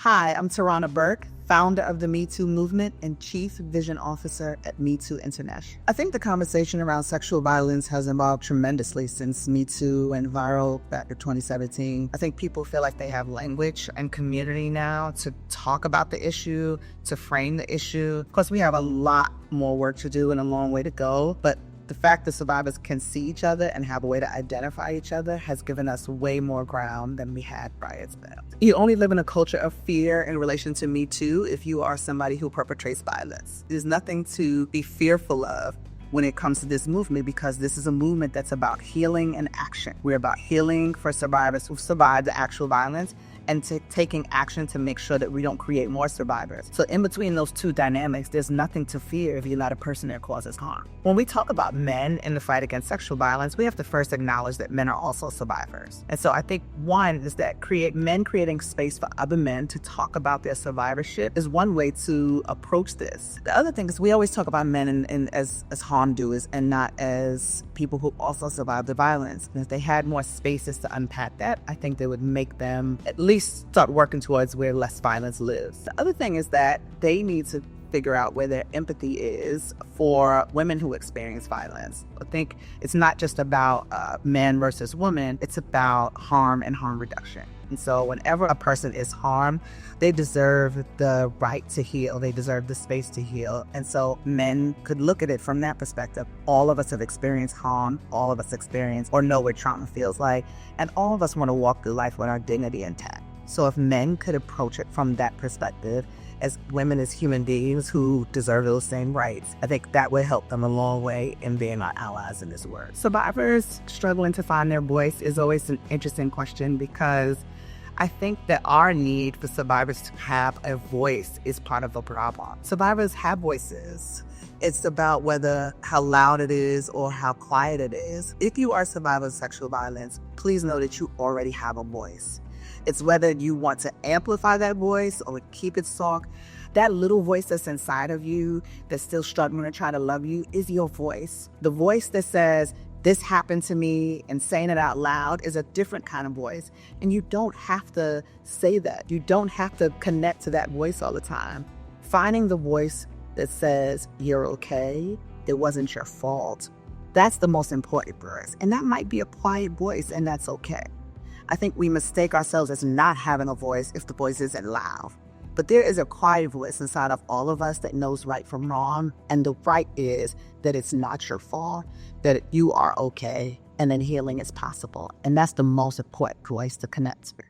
Hi, I'm Tarana Burke, founder of the Me Too movement and chief vision officer at Me Too International. I think the conversation around sexual violence has evolved tremendously since Me Too went viral back in 2017. I think people feel like they have language and community now to talk about the issue, to frame the issue. Of course, we have a lot more work to do and a long way to go, but the fact that survivors can see each other and have a way to identify each other has given us way more ground than we had prior to that. You only live in a culture of fear in relation to Me Too if you are somebody who perpetrates violence. There's nothing to be fearful of when it comes to this movement, because this is a movement that's about healing and action. We're about healing for survivors who've survived the actual violence and taking action to make sure that we don't create more survivors. So in between those two dynamics, there's nothing to fear if you're not a person that causes harm. When we talk about men in the fight against sexual violence, we have to first acknowledge that men are also survivors. And so I think one is that men creating space for other men to talk about their survivorship is one way to approach this. The other thing is we always talk about men as harm doers and not as people who also survived the violence. And if they had more spaces to unpack that, I think they would make them at least start working towards where less violence lives. The other thing is that they need to figure out where their empathy is for women who experience violence. I think it's not just about men versus women, it's about harm and harm reduction. And so whenever a person is harmed, they deserve the right to heal. They deserve the space to heal. And so men could look at it from that perspective. All of us have experienced harm. All of us experience or know what trauma feels like. And all of us want to walk through life with our dignity intact. So if men could approach it from that perspective, as women as human beings who deserve those same rights, I think that would help them a long way in being our allies in this work. Survivors struggling to find their voice is always an interesting question, because I think that our need for survivors to have a voice is part of the problem. Survivors have voices. It's about how loud it is or how quiet it is. If you are a survivor of sexual violence, please know that you already have a voice. It's whether you want to amplify that voice or keep it soft. That little voice that's inside of you that's still struggling to try to love you is your voice. The voice that says, "This happened to me," and saying it out loud is a different kind of voice. And you don't have to say that. You don't have to connect to that voice all the time. Finding the voice that says, "You're okay, it wasn't your fault," that's the most important for us. And that might be a quiet voice, and that's okay. I think we mistake ourselves as not having a voice if the voice isn't loud. But there is a quiet voice inside of all of us that knows right from wrong. And the right is that it's not your fault, that you are okay, and then healing is possible. And that's the most important voice to connect to.